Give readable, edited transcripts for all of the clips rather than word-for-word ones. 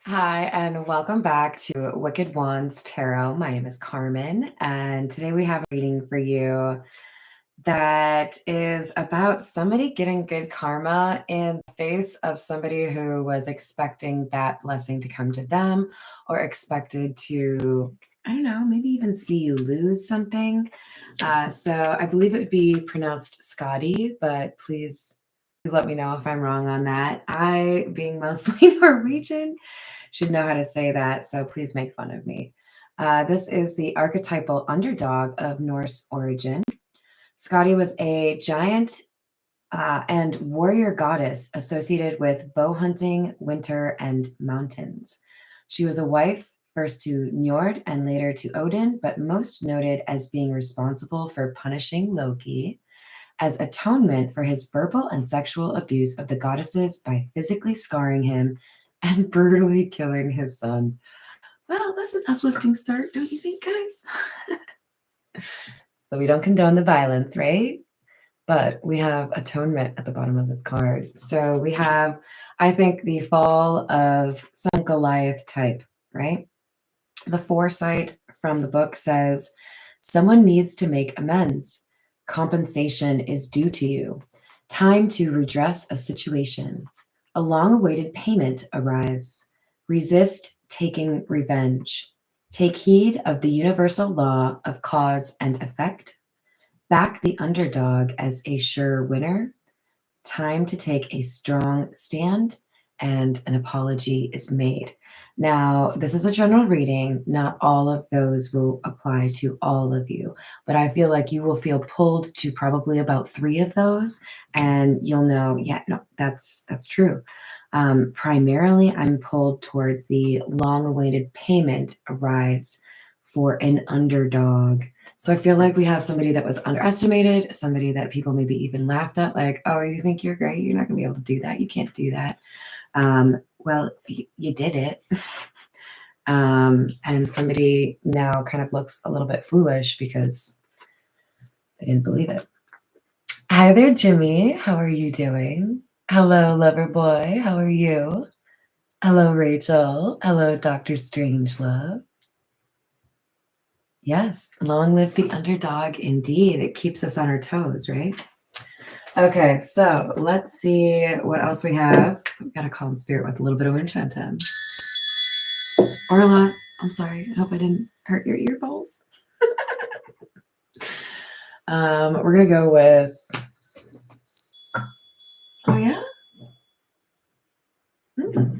Hi, and welcome back to Wicked Wands Tarot. My name is Carmen, and today we have a reading for you that is about somebody getting good karma in the face of somebody who was expecting that blessing to come to them or expected to, I don't know, maybe even see you lose something. So I believe it would be pronounced Scotty, but please let me know if I'm wrong on that. I, being mostly Norwegian, should know how to say that, so please make fun of me. This is the archetypal underdog of Norse origin. Skadi was a giant and warrior goddess associated with bow hunting, winter, and mountains. She was a wife first to Njord and later to Odin, but most noted as being responsible for punishing Loki as atonement for his verbal and sexual abuse of the goddesses by physically scarring him and brutally killing his son. Well, that's an uplifting start, don't you think, guys? So we don't condone the violence, right? But we have atonement at the bottom of this card. So we have, I think, the fall of some Goliath type, right? The foresight from the book says, someone needs to make amends. Compensation is due to you. Time to redress a situation. A long awaited payment arrives. Resist taking revenge. Take heed of the universal law of cause and effect. Back the underdog as a sure winner. Time to take a strong stand, and an apology is made. Now, this is a general reading. Not all of those will apply to all of you, but I feel like you will feel pulled to probably about 3 of those, and you'll know, yeah, no, that's true. Primarily, I'm pulled towards the long-awaited payment arrives for an underdog. So I feel like we have somebody that was underestimated, somebody that people maybe even laughed at, like, oh, you think you're great? You're not going to be able to do that. You can't do that. Well, you did it. And somebody now kind of looks a little bit foolish because they didn't believe it. Hi there, Jimmy. How are you doing? Hello, lover boy. How are you? Hello, Rachel. Hello, Dr. Strangelove. Yes, long live the underdog indeed. It keeps us on our toes, right? Okay, so let's see what else we have. We've got to call in spirit with a little bit of enchantum. Orla, I'm sorry. I hope I didn't hurt your ear balls. We're going to go with... Oh, yeah?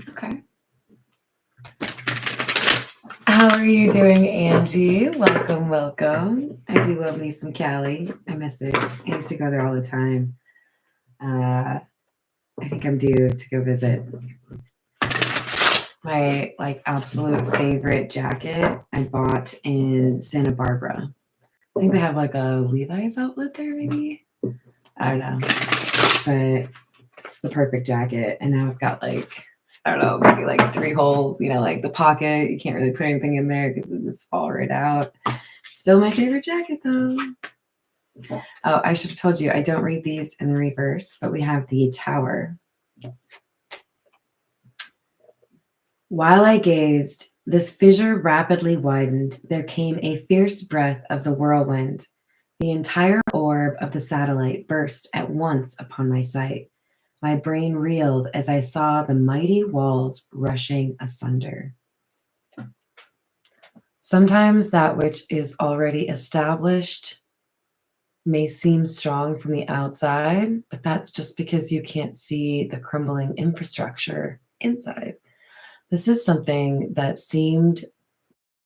Okay. How are you doing, Angie? Welcome, welcome. I do love me some Cali. I miss it. I used to go there all the time. I think I'm due to go visit. My absolute favorite jacket I bought in Santa Barbara. I think they have like a Levi's outlet there, maybe. I don't know, but it's the perfect jacket, and now it's got like, I don't know, maybe like 3 holes. You know, like the pocket. You can't really put anything in there because it just fall right out. Still my favorite jacket though. Oh, I should have told you I don't read these in the reverse, but we have the Tower. While I gazed, this fissure rapidly widened. There came a fierce breath of the whirlwind. The entire orb of the satellite burst at once upon my sight. My brain reeled as I saw the mighty walls rushing asunder. Sometimes that which is already established may seem strong from the outside, but that's just because you can't see the crumbling infrastructure inside. This is something that seemed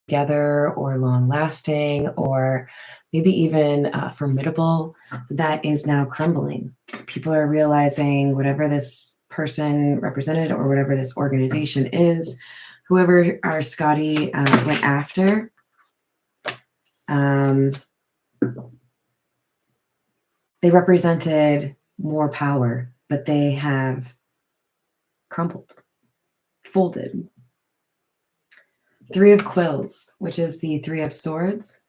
together or long lasting or maybe even formidable that is now crumbling. People are realizing whatever this person represented or whatever this organization is, whoever our Scotty went after, they represented more power, but they have crumbled, folded. 3 of Quills, which is the 3 of Swords.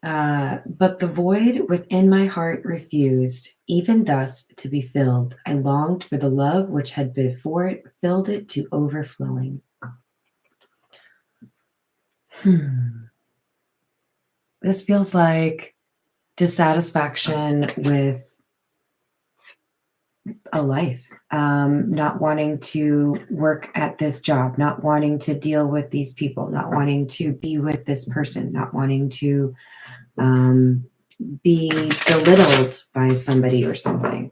But the void within my heart refused, even thus, to be filled. I longed for the love which had before it filled it to overflowing. This feels like dissatisfaction with a life, not wanting to work at this job, not wanting to deal with these people, not wanting to be with this person, not wanting to be belittled by somebody or something.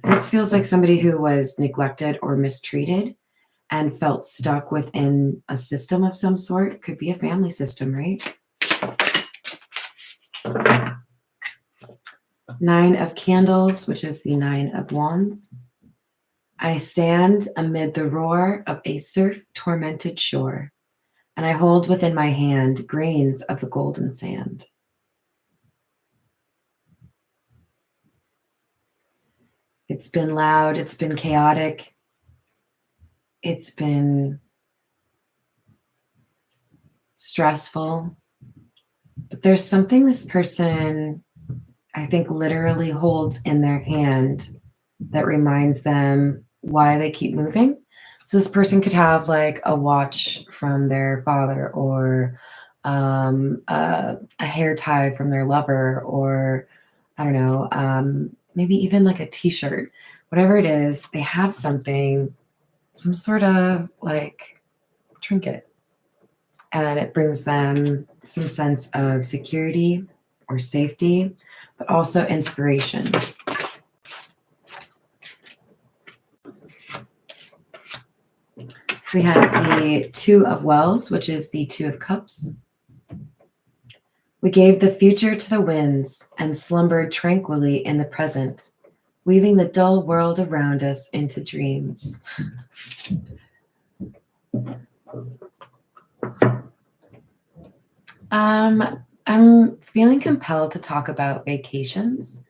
This feels like somebody who was neglected or mistreated and felt stuck within a system of some sort. Could be a family system, right? 9 of Candles, which is the 9 of Wands. I stand amid the roar of a surf-tormented shore, and I hold within my hand grains of the golden sand. It's been loud, it's been chaotic, it's been stressful, but there's something this person, I think, literally holds in their hand that reminds them why they keep moving. So this person could have like a watch from their father, or a hair tie from their lover, or I don't know, maybe even like a t-shirt. Whatever it is, they have something, some sort of like trinket, and it brings them some sense of security or safety, but also inspiration. We have the 2 of Wells, which is the 2 of Cups. We gave the future to the winds and slumbered tranquilly in the present, weaving the dull world around us into dreams. I'm feeling compelled to talk about vacations.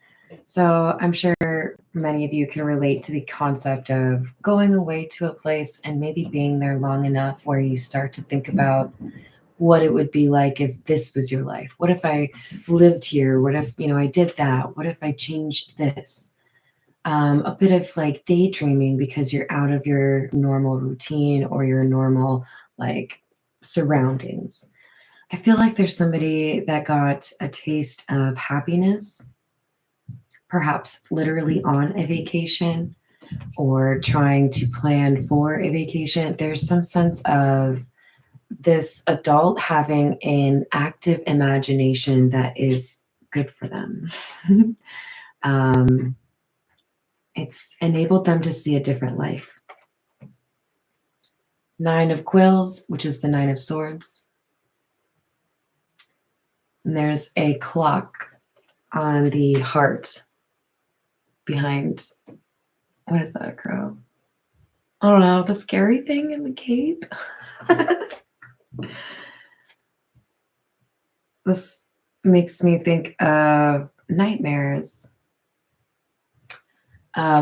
So I'm sure many of you can relate to the concept of going away to a place and maybe being there long enough where you start to think about what it would be like if this was your life. What if I lived here? What if, I did that? What if I changed this? A bit of like daydreaming because you're out of your normal routine or your normal like surroundings. I feel like there's somebody that got a taste of happiness, perhaps literally on a vacation or trying to plan for a vacation. There's some sense of this adult having an active imagination that is good for them. um, it's enabled them to see a different life. 9 of Quills, which is the 9 of Swords. And there's a clock on the heart behind, what is that, a crow? I don't know, the scary thing in the cape. This makes me think of nightmares,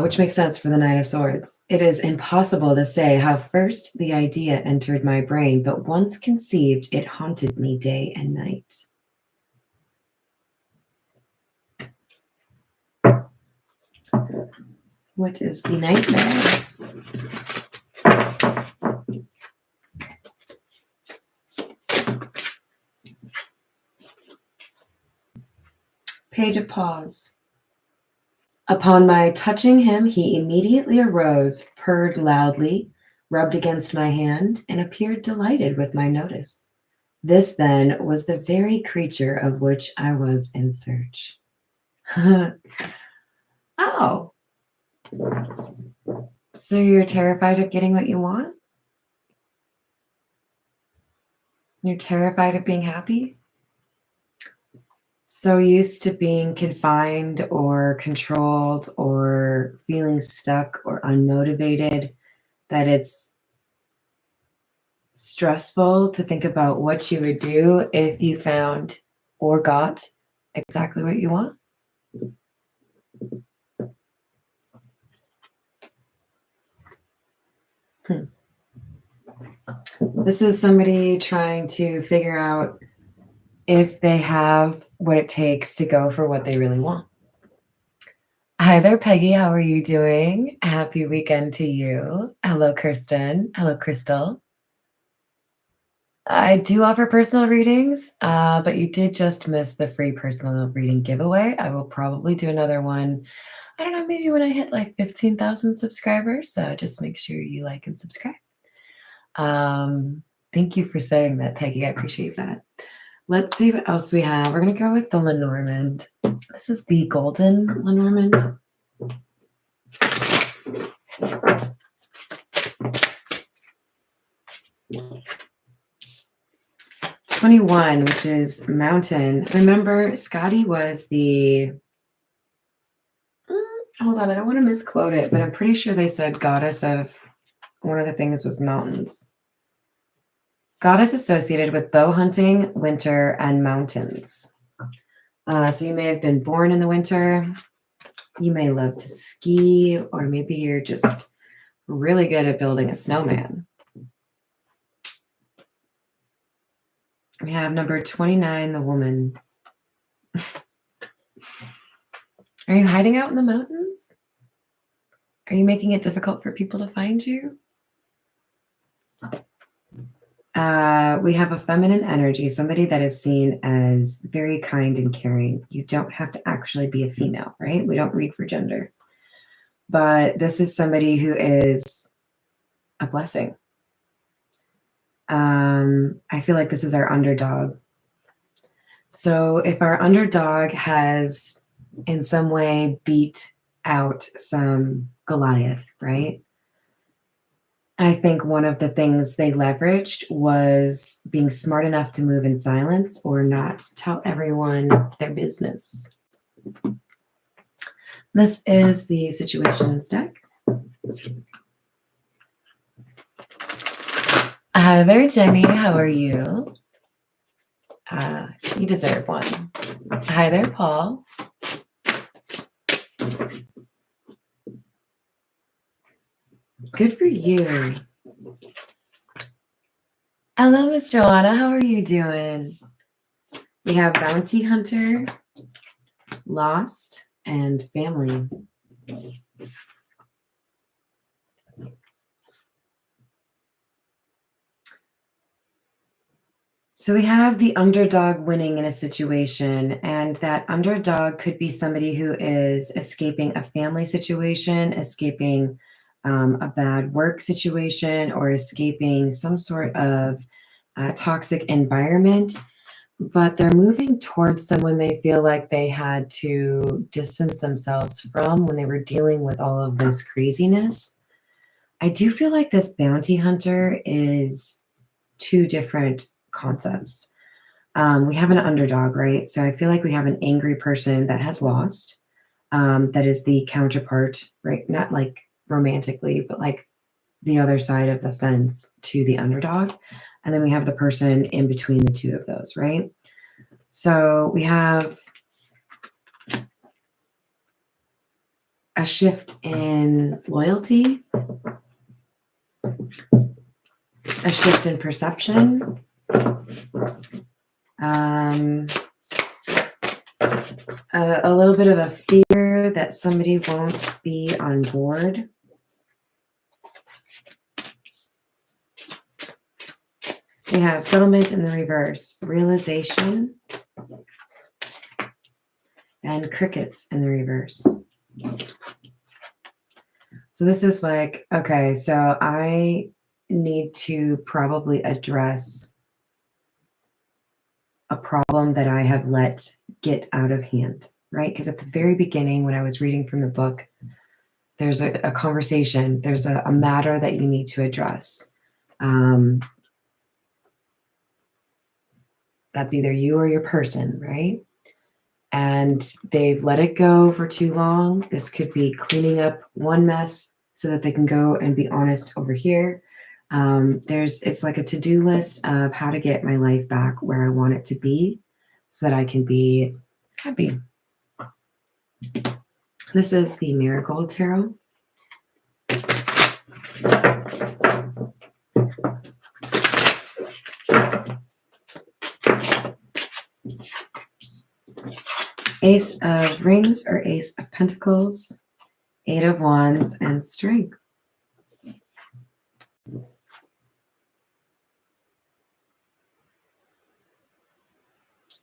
which makes sense for the 9 of Swords. It is impossible to say how first the idea entered my brain, but once conceived, it haunted me day and night. What is the nightmare? Page of Paws. Upon my touching him, he immediately arose, purred loudly, rubbed against my hand, and appeared delighted with my notice. This, then, was the very creature of which I was in search. Oh. So you're terrified of getting what you want? You're terrified of being happy? So used to being confined or controlled or feeling stuck or unmotivated that it's stressful to think about what you would do if you found or got exactly what you want. This is somebody trying to figure out if they have what it takes to go for what they really want. Hi there, Peggy. How are you doing? Happy weekend to you. Hello, Kirsten. Hello, Crystal. I do offer personal readings, but you did just miss the free personal reading giveaway. I will probably do another one. I don't know, maybe when I hit like 15,000 subscribers. So just make sure you like and subscribe. Thank you for saying that, Peggy. I appreciate that. Let's see what else we have. We're going to go with the Lenormand. This is the golden Lenormand. 21, which is mountain. Remember, Scotty was the... hold on, I don't want to misquote it, but I'm pretty sure they said goddess of... one of the things was mountains. Goddess associated with bow hunting, winter, and mountains. So you may have been born in the winter. You may love to ski, or maybe you're just really good at building a snowman. We have number 29, the woman. Are you hiding out in the mountains? Are you making it difficult for people to find you? We have a feminine energy, somebody that is seen as very kind and caring. You don't have to actually be a female, right? We don't read for gender. But this is somebody who is a blessing. I feel like this is our underdog. So if our underdog has in some way beat out some Goliath, right? I think one of the things they leveraged was being smart enough to move in silence or not tell everyone their business. This is the situations deck. Hi there, Jenny. How are you? You deserve one. Hi there, Paul. Good for you. Hello, Miss Joanna. How are you doing? We have Bounty Hunter, Lost, and Family. So we have the underdog winning in a situation, and that underdog could be somebody who is escaping a family situation, escaping a bad work situation, or escaping some sort of toxic environment, but they're moving towards someone they feel like they had to distance themselves from when they were dealing with all of this craziness. I do feel like this bounty hunter is two different concepts. We have an underdog, right? So I feel like we have an angry person that has lost, that is the counterpart, right? Not like romantically, but like the other side of the fence to the underdog. And then we have the person in between the two of those, right? So we have a shift in loyalty, a shift in perception, a little bit of a fear that somebody won't be on board. We have settlement in the reverse, realization, and crickets in the reverse. So this is like, okay, so I need to probably address a problem that I have let get out of hand, right? Because at the very beginning, when I was reading from the book, there's a conversation, there's a matter that you need to address. That's either you or your person, right? And they've let it go for too long. This could be cleaning up one mess so that they can go and be honest over here. It's like a to-do list of how to get my life back where I want it to be so that I can be happy. This is the Marigold Tarot. Ace of Rings or Ace of Pentacles, Eight of Wands, and Strength.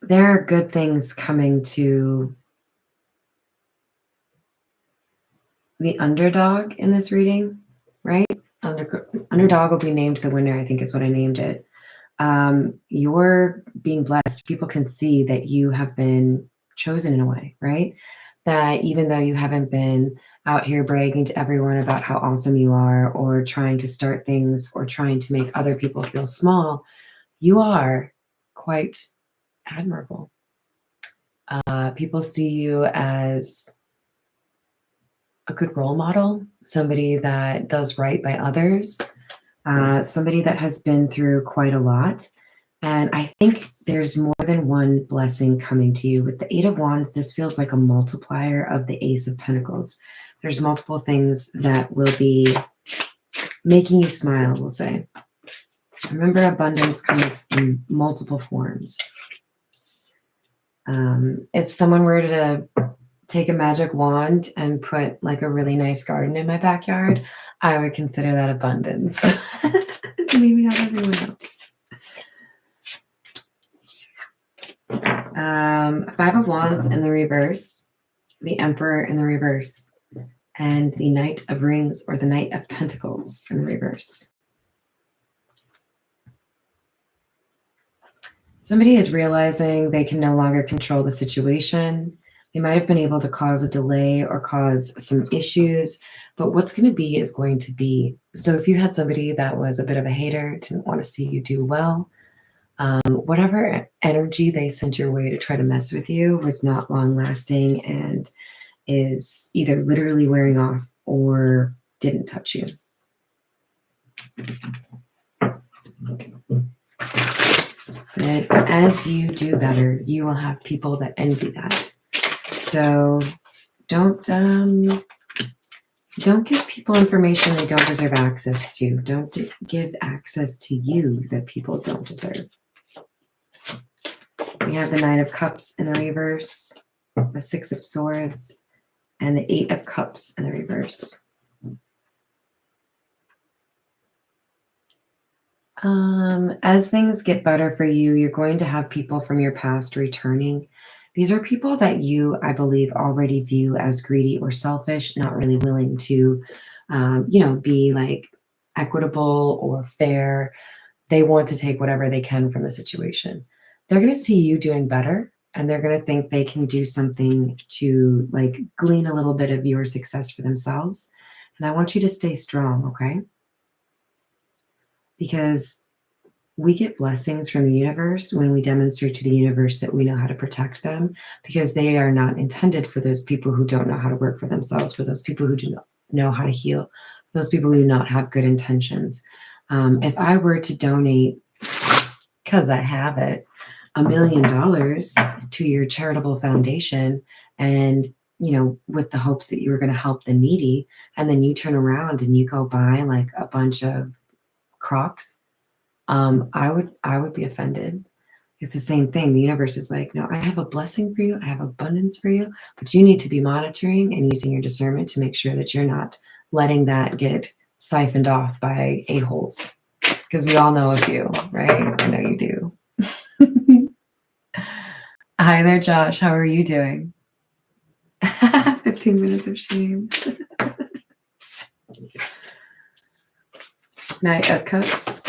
There are good things coming to the underdog in this reading, right? Underdog will be named the winner, I think is what I named it. You're being blessed. People can see that you have been chosen in a way, right? That even though you haven't been out here bragging to everyone about how awesome you are, or trying to start things, or trying to make other people feel small, you are quite admirable. People see you as a good role model, somebody that does right by others, somebody that has been through quite a lot. And I think there's more than one blessing coming to you. With the Eight of Wands, this feels like a multiplier of the Ace of Pentacles. There's multiple things that will be making you smile, we'll say. Remember, abundance comes in multiple forms. If someone were to take a magic wand and put like a really nice garden in my backyard, I would consider that abundance. Maybe not everyone else. Five of Wands in the reverse, the Emperor in the reverse, and the Knight of Rings or the Knight of Pentacles in the reverse. Somebody is realizing they can no longer control the situation. They might have been able to cause a delay or cause some issues, but what's going to be is going to be. So if you had somebody that was a bit of a hater, didn't want to see you do well, whatever energy they sent your way to try to mess with you was not long lasting and is either literally wearing off or didn't touch you. But as you do better, you will have people that envy that. So don't give people information they don't deserve access to. Don't give access to you that people don't deserve. We have the Nine of Cups in the reverse, the Six of Swords, and the Eight of Cups in the reverse. As things get better for you, you're going to have people from your past returning. These are people that you, I believe, already view as greedy or selfish, not really willing to, be like equitable or fair. They want to take whatever they can from the situation. They're going to see you doing better, and they're going to think they can do something to like glean a little bit of your success for themselves. And I want you to stay strong, okay? Because we get blessings from the universe when we demonstrate to the universe that we know how to protect them, because they are not intended for those people who don't know how to work for themselves, for those people who do not know how to heal, those people who do not have good intentions. If I were to donate, because I have it, $1 million to your charitable foundation, and with the hopes that you were going to help the needy, and then you turn around and you go buy like a bunch of Crocs, I would be offended. It's the same thing. The universe is like, no, I have a blessing for you. I have abundance for you, but you need to be monitoring and using your discernment to make sure that you're not letting that get siphoned off by a-holes. Because we all know a few, right? I know you do. Hi there, Josh. How are you doing? 15 minutes of shame. Knight of Cups,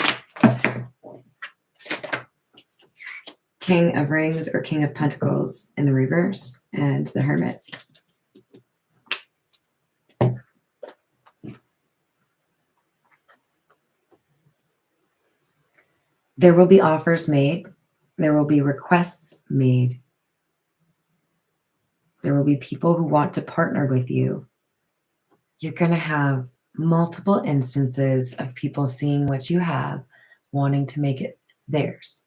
King of Rings or King of Pentacles in the reverse, and the Hermit. There will be offers made. There will be requests made. There will be people who want to partner with you. You're going to have multiple instances of people seeing what you have, wanting to make it theirs.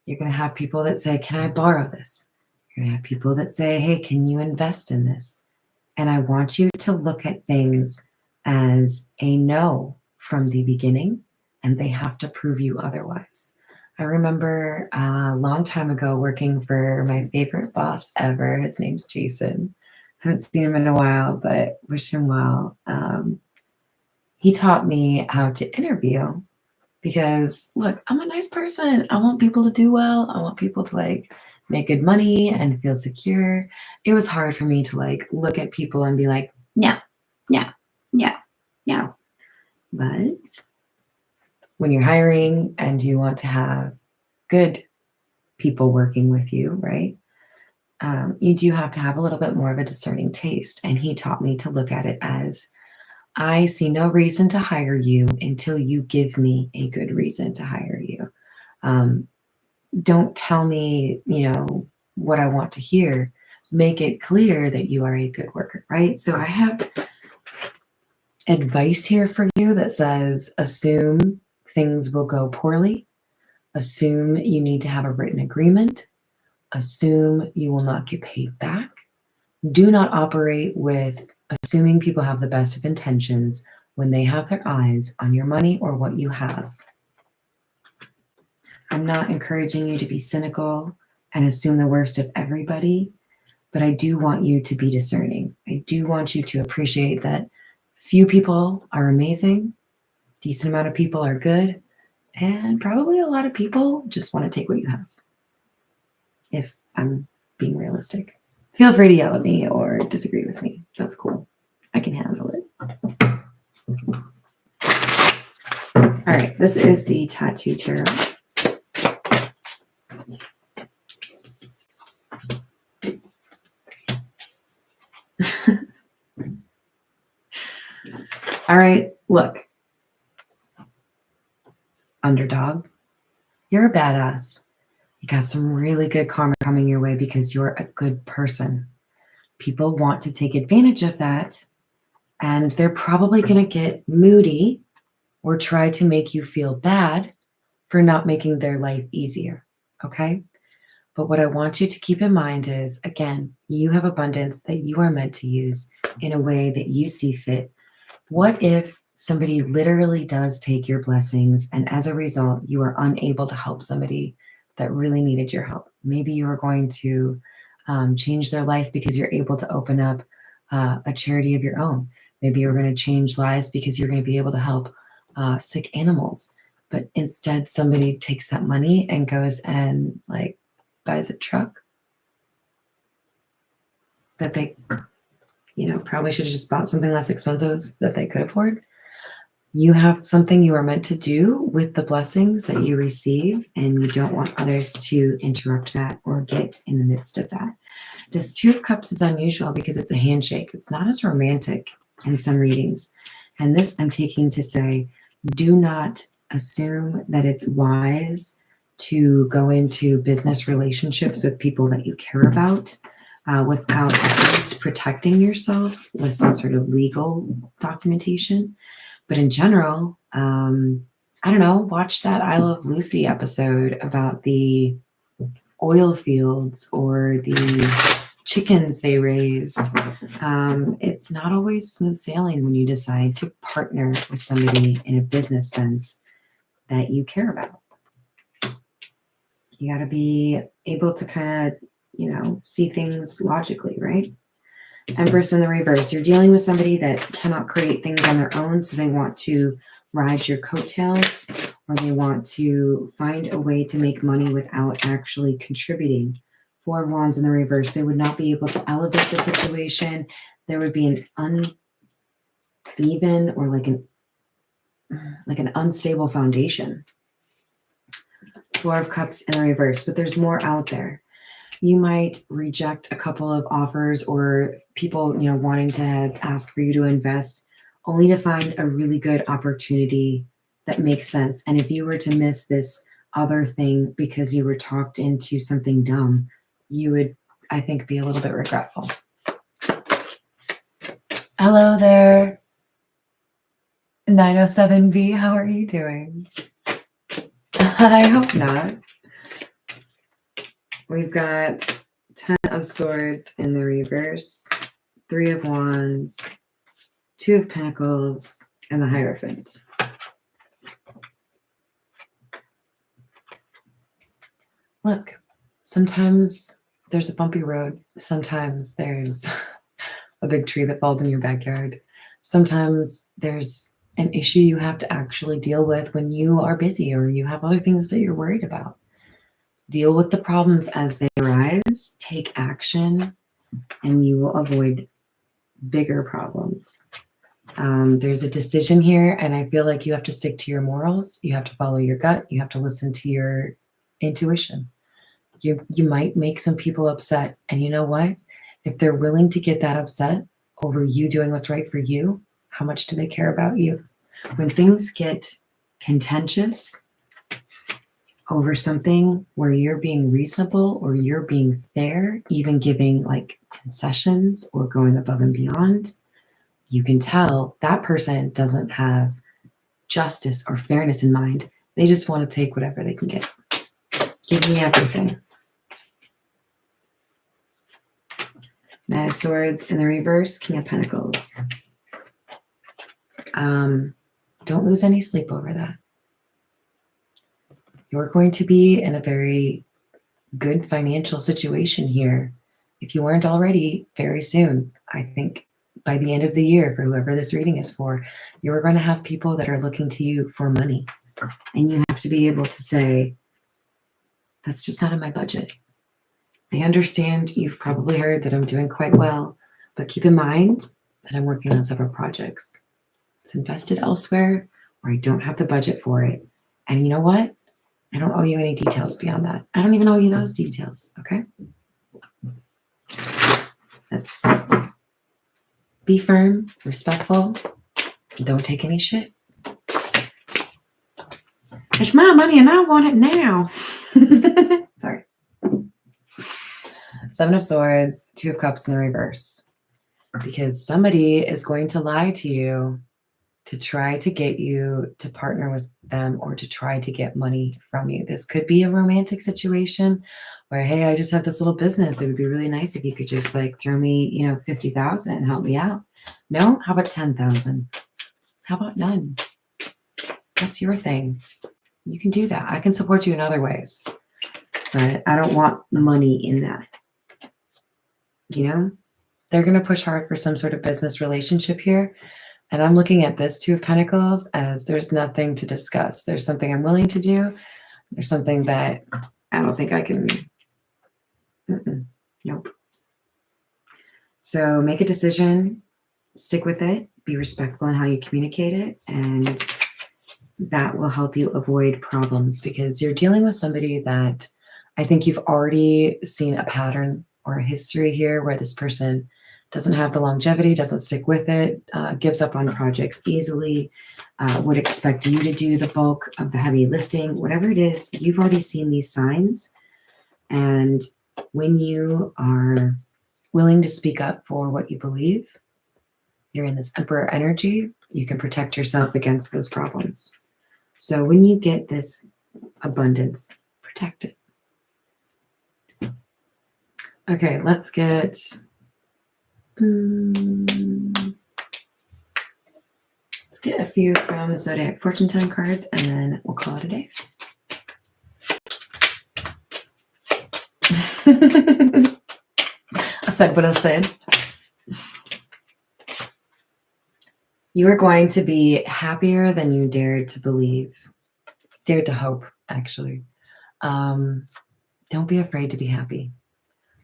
You're going to have people that say, can I borrow this? You're going to have people that say, hey, can you invest in this? And I want you to look at things as a no from the beginning, and they have to prove you otherwise. I remember a long time ago working for my favorite boss ever. His name's Jason. Haven't seen him in a while, but wish him well. He taught me how to interview because, look, I'm a nice person. I want people to do well. I want people to like make good money and feel secure. It was hard for me to like look at people and be like, no, no, no, no. But when you're hiring and you want to have good people working with you, right? You do have to have a little bit more of a discerning taste. And he taught me to look at it as I see no reason to hire you until you give me a good reason to hire you. Um, don't tell me, what I want to hear. Make it clear that you are a good worker, right? So I have advice here for you that says assume things will go poorly, assume you need to have a written agreement, assume you will not get paid back. Do not operate with assuming people have the best of intentions when they have their eyes on your money or what you have. I'm not encouraging you to be cynical and assume the worst of everybody, but I do want you to be discerning. I do want you to appreciate that few people are amazing, decent amount of people are good, and probably a lot of people just want to take what you have. If I'm being realistic. Feel free to yell at me or disagree with me. That's cool. I can handle it. All right, this is the Tattoo Tarot. All right, look. Underdog, you're a badass. You got some really good karma coming your way because you're a good person. People want to take advantage of that, and they're probably going to get moody or try to make you feel bad for not making their life easier. Okay? But what I want you to keep in mind is, again, you have abundance that you are meant to use in a way that you see fit. What if somebody literally does take your blessings and as a result, you are unable to help somebody that really needed your help? Maybe you are going to change their life because you're able to open up a charity of your own. Maybe you're going to change lives because you're going to be able to help sick animals. But instead, somebody takes that money and goes and like buys a truck that they, probably should have just bought something less expensive that they could afford. You have something you are meant to do with the blessings that you receive, and you don't want others to interrupt that or get in the midst of that. This Two of Cups is unusual because it's a handshake. It's not as romantic in some readings. And this I'm taking to say, do not assume that it's wise to go into business relationships with people that you care about without at least protecting yourself with some sort of legal documentation. But in general, I don't know, watch that I Love Lucy episode about the oil fields or the chickens they raised. It's not always smooth sailing when you decide to partner with somebody in a business sense that you care about. You got to be able to kind of, see things logically, right? Empress in the reverse. You're dealing with somebody that cannot create things on their own, so they want to ride your coattails, or they want to find a way to make money without actually contributing. Four of Wands in the reverse. They would not be able to elevate the situation. There would be an uneven or like an unstable foundation. Four of Cups in the reverse, but there's more out there. You might reject a couple of offers or people, wanting to ask for you to invest, only to find a really good opportunity that makes sense. And if you were to miss this other thing because you were talked into something dumb, you would, I think, be a little bit regretful. Hello there, 907B. How are you doing? I hope not. We've got 10 of Swords in the reverse, 3 of Wands, 2 of Pentacles, and the Hierophant. Look, sometimes there's a bumpy road. Sometimes there's a big tree that falls in your backyard. Sometimes there's an issue you have to actually deal with when you are busy or you have other things that you're worried about. Deal with the problems as they arise, take action, and you will avoid bigger problems. There's a decision here, and I feel like you have to stick to your morals. You have to follow your gut. You have to listen to your intuition. You might make some people upset, and you know what? If they're willing to get that upset over you doing what's right for you, how much do they care about you? When things get contentious over something where you're being reasonable or you're being fair, even giving like concessions or going above and beyond, you can tell that person doesn't have justice or fairness in mind. They just want to take whatever they can get. Give me everything. Knight of Swords in the reverse, King of Pentacles. Don't lose any sleep over that. You're going to be in a very good financial situation here. If you weren't already, very soon. I think by the end of the year, for whoever this reading is for, you're going to have people that are looking to you for money. And you have to be able to say, that's just not in my budget. I understand you've probably heard that I'm doing quite well, but keep in mind that I'm working on several projects. It's invested elsewhere, or I don't have the budget for it. And you know what? I don't owe you any details beyond that. I don't even owe you those details, okay? Let's be firm, respectful, don't take any shit. It's my money and I want it now. Sorry. Seven of Swords, Two of Cups in the reverse. Because somebody is going to lie to you to try to get you to partner with them or to try to get money from you. This could be a romantic situation where, hey, I just have this little business. It would be really nice if you could just like throw me, 50,000 and help me out. No? How about 10,000? How about none? That's your thing. You can do that. I can support you in other ways, but I don't want money in that. They're going to push hard for some sort of business relationship here. And I'm looking at this Two of Pentacles as there's nothing to discuss. There's something I'm willing to do. There's something that I don't think I can. Nope. So make a decision, stick with it, be respectful in how you communicate it, and that will help you avoid problems because you're dealing with somebody that I think you've already seen a pattern or a history here where this person doesn't have the longevity, doesn't stick with it, gives up on projects easily, would expect you to do the bulk of the heavy lifting. Whatever it is, you've already seen these signs. And when you are willing to speak up for what you believe, you're in this Emperor energy, you can protect yourself against those problems. So when you get this abundance, protect it. Okay, let's get... let's get a few from the Zodiac Fortune Telling cards and then we'll call it a day. I said what I said. You are going to be happier than you dared to believe. Dared to hope, actually. Don't be afraid to be happy.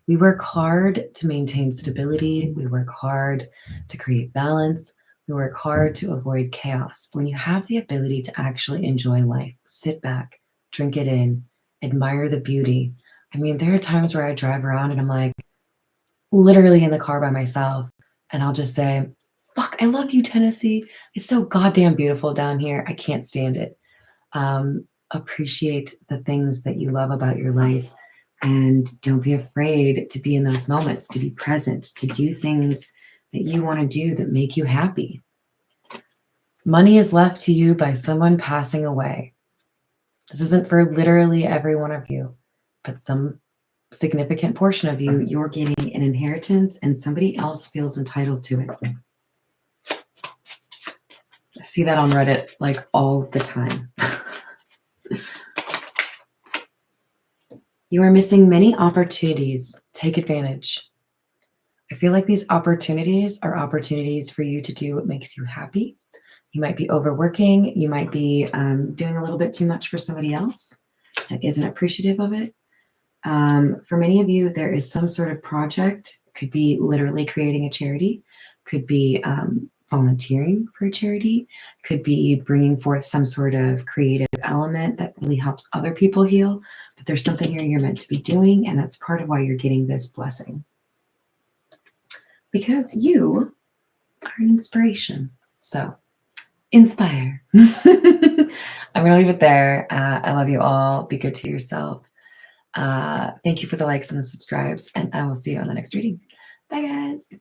We work hard to maintain stability. We work hard to create balance. We work hard to avoid chaos. When you have the ability to actually enjoy life, sit back, drink it in, admire the beauty. I mean, there are times where I drive around and I'm like literally in the car by myself and I'll just say, fuck, I love you, Tennessee. It's so goddamn beautiful down here. I can't stand it. Appreciate the things that you love about your life. And don't be afraid to be in those moments, to be present, to do things that you want to do that make you happy. Money is left to you by someone passing away. This isn't for literally every one of you, but some significant portion of you, you're getting an inheritance and somebody else feels entitled to it. I see that on Reddit like all the time. You are missing many opportunities. Take advantage. I feel like these opportunities are opportunities for you to do what makes you happy. You might be overworking. You might be doing a little bit too much for somebody else that isn't appreciative of it. For many of you, there is some sort of project, could be literally creating a charity, could be volunteering for a charity, could be bringing forth some sort of creative element that really helps other people heal. But there's something here you're meant to be doing, and that's part of why you're getting this blessing. Because you are an inspiration. So inspire. I'm going to leave it there. I love you all. Be good to yourself. Thank you for the likes and the subscribes, and I will see you on the next reading. Bye, guys.